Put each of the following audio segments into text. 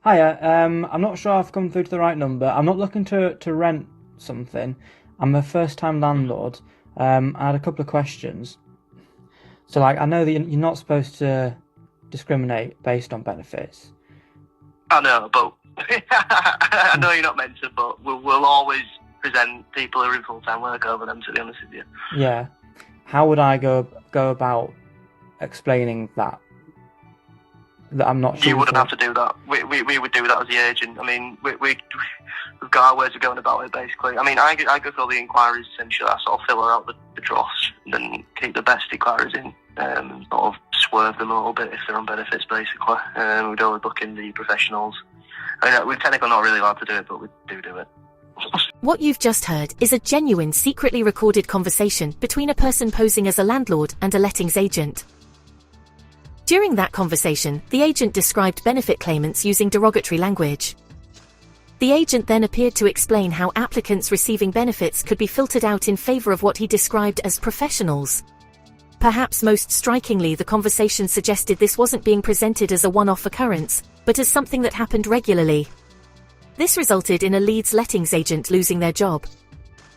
Hiya, I'm not sure I've come through to the right number. I'm not looking to rent something. I'm a first-time landlord. I had a couple of questions. So, like, I know that you're not supposed to discriminate based on benefits. I know, but I know you're not meant to, but we'll always present people who are in full-time work over them, to be honest with you. Yeah. How would I go about explaining that? That I'm not sure. You wouldn't have to do that. We would do that as the agent. I mean, we've got our ways of going about it, basically. I mean, I go through all the inquiries, essentially. I sort of filter out the dross and then keep the best inquiries in, sort of swerve them a little bit if they're on benefits, basically. We'd always book in the professionals. I mean, we're technically not really allowed to do it, but we do it. What you've just heard is a genuine, secretly recorded conversation between a person posing as a landlord and a lettings agent. During that conversation, the agent described benefit claimants using derogatory language. The agent then appeared to explain how applicants receiving benefits could be filtered out in favor of what he described as professionals. Perhaps most strikingly, the conversation suggested this wasn't being presented as a one-off occurrence, but as something that happened regularly. This resulted in a Leeds lettings agent losing their job.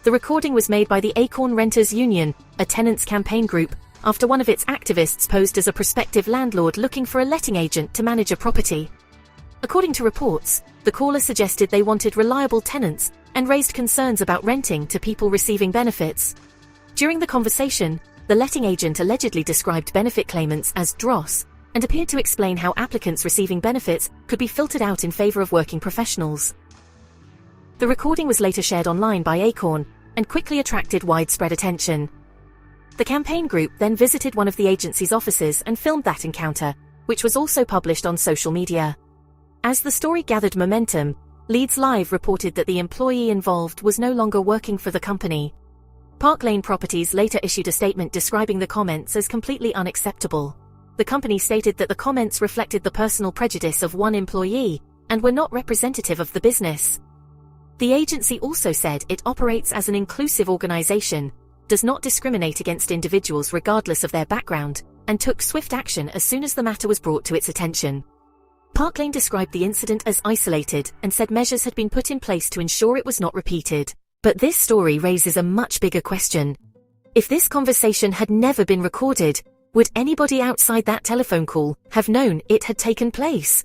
The recording was made by the Acorn Renters Union, a tenants campaign group, after one of its activists posed as a prospective landlord looking for a letting agent to manage a property. According to reports, the caller suggested they wanted reliable tenants and raised concerns about renting to people receiving benefits. During the conversation, the letting agent allegedly described benefit claimants as dross and appeared to explain how applicants receiving benefits could be filtered out in favor of working professionals. The recording was later shared online by Acorn and quickly attracted widespread attention. The campaign group then visited one of the agency's offices and filmed that encounter, which was also published on social media. As the story gathered momentum, Leeds Live reported that the employee involved was no longer working for the company. Park Lane Properties later issued a statement describing the comments as completely unacceptable. The company stated that the comments reflected the personal prejudice of one employee and were not representative of the business. The agency also said it operates as an inclusive organization, does not discriminate against individuals regardless of their background, and took swift action as soon as the matter was brought to its attention. Park Lane described the incident as isolated and said measures had been put in place to ensure it was not repeated. But this story raises a much bigger question. If this conversation had never been recorded, would anybody outside that telephone call have known it had taken place?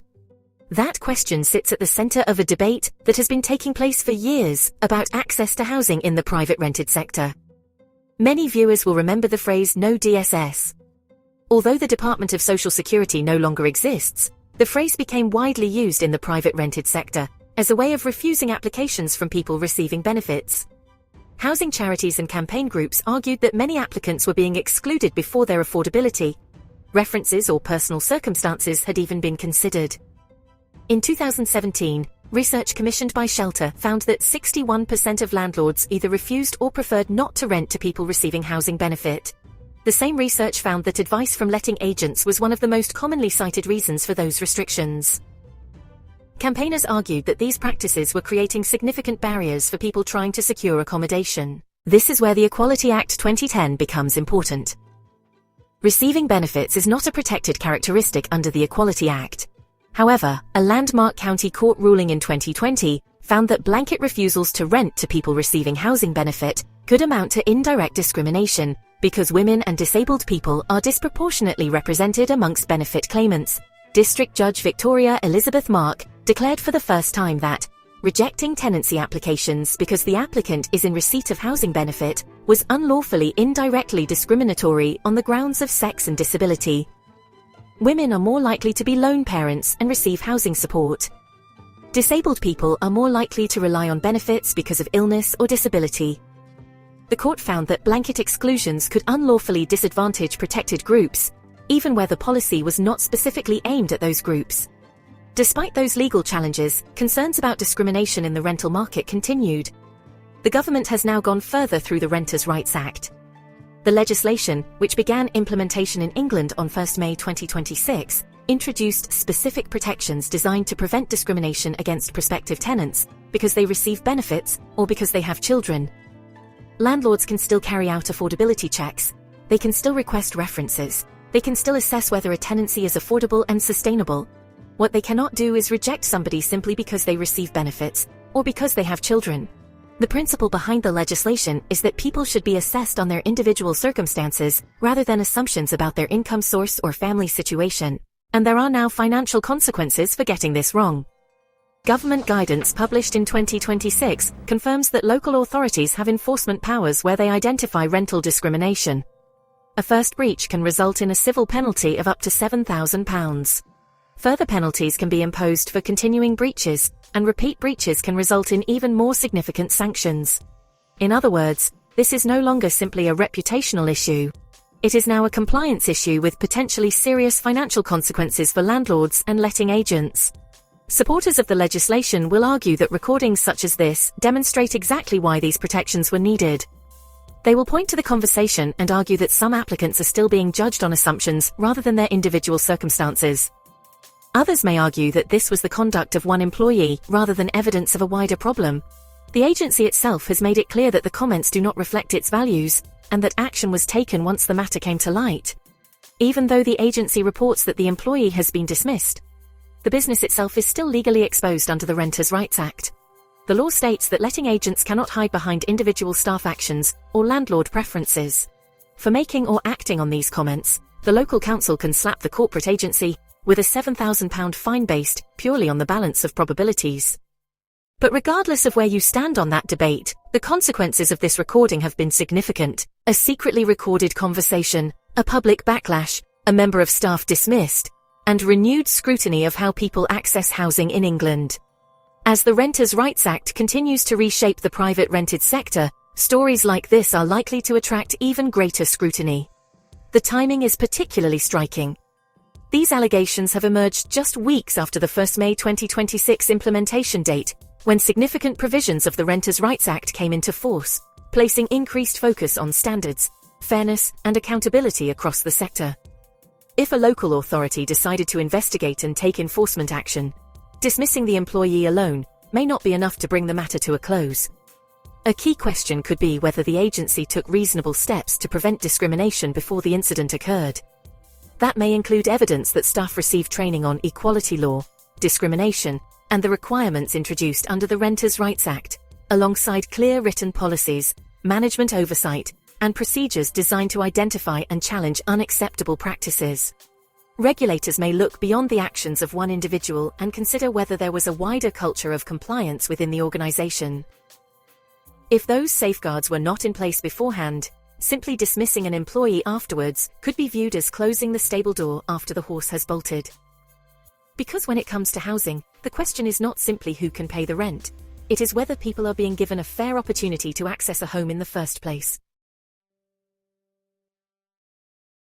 That question sits at the center of a debate that has been taking place for years about access to housing in the private rented sector. Many viewers will remember the phrase "no DSS." Although the Department of Social Security no longer exists, the phrase became widely used in the private rented sector as a way of refusing applications from people receiving benefits. Housing charities and campaign groups argued that many applicants were being excluded before their affordability, references or personal circumstances had even been considered. In 2017, research commissioned by Shelter found that 61% of landlords either refused or preferred not to rent to people receiving housing benefit. The same research found that advice from letting agents was one of the most commonly cited reasons for those restrictions. Campaigners argued that these practices were creating significant barriers for people trying to secure accommodation. This is where the Equality Act 2010 becomes important. Receiving benefits is not a protected characteristic under the Equality Act. However, a landmark county court ruling in 2020 found that blanket refusals to rent to people receiving housing benefit could amount to indirect discrimination because women and disabled people are disproportionately represented amongst benefit claimants. District Judge Victoria Elizabeth Mark declared for the first time that rejecting tenancy applications because the applicant is in receipt of housing benefit was unlawfully indirectly discriminatory on the grounds of sex and disability. Women are more likely to be lone parents and receive housing support. Disabled people are more likely to rely on benefits because of illness or disability. The court found that blanket exclusions could unlawfully disadvantage protected groups, even where the policy was not specifically aimed at those groups. Despite those legal challenges, concerns about discrimination in the rental market continued. The government has now gone further through the Renters' Rights Act. The legislation, which began implementation in England on 1 May 2026, introduced specific protections designed to prevent discrimination against prospective tenants because they receive benefits or because they have children. Landlords can still carry out affordability checks. They can still request references. They can still assess whether a tenancy is affordable and sustainable. What they cannot do is reject somebody simply because they receive benefits, or because they have children. The principle behind the legislation is that people should be assessed on their individual circumstances rather than assumptions about their income source or family situation, and there are now financial consequences for getting this wrong. Government guidance published in 2026 confirms that local authorities have enforcement powers where they identify rental discrimination. A first breach can result in a civil penalty of up to £7,000. Further penalties can be imposed for continuing breaches, and repeat breaches can result in even more significant sanctions. In other words, this is no longer simply a reputational issue. It is now a compliance issue with potentially serious financial consequences for landlords and letting agents. Supporters of the legislation will argue that recordings such as this demonstrate exactly why these protections were needed. They will point to the conversation and argue that some applicants are still being judged on assumptions rather than their individual circumstances. Others may argue that this was the conduct of one employee rather than evidence of a wider problem. The agency itself has made it clear that the comments do not reflect its values, and that action was taken once the matter came to light. Even though the agency reports that the employee has been dismissed, the business itself is still legally exposed under the Renters' Rights Act. The law states that letting agents cannot hide behind individual staff actions or landlord preferences. For making or acting on these comments, the local council can slap the corporate agency with a £7,000 fine based purely on the balance of probabilities. But regardless of where you stand on that debate, the consequences of this recording have been significant. A secretly recorded conversation, a public backlash, a member of staff dismissed, and renewed scrutiny of how people access housing in England. As the Renters' Rights Act continues to reshape the private rented sector, stories like this are likely to attract even greater scrutiny. The timing is particularly striking. These allegations have emerged just weeks after the 1 May 2026 implementation date, when significant provisions of the Renters' Rights Act came into force, placing increased focus on standards, fairness, and accountability across the sector. If a local authority decided to investigate and take enforcement action, dismissing the employee alone may not be enough to bring the matter to a close. A key question could be whether the agency took reasonable steps to prevent discrimination before the incident occurred. That may include evidence that staff received training on equality law, discrimination, and the requirements introduced under the Renters' Rights Act, alongside clear written policies, management oversight, and procedures designed to identify and challenge unacceptable practices. Regulators may look beyond the actions of one individual and consider whether there was a wider culture of compliance within the organization. If those safeguards were not in place beforehand, simply dismissing an employee afterwards could be viewed as closing the stable door after the horse has bolted. Because when it comes to housing, the question is not simply who can pay the rent. It is whether people are being given a fair opportunity to access a home in the first place.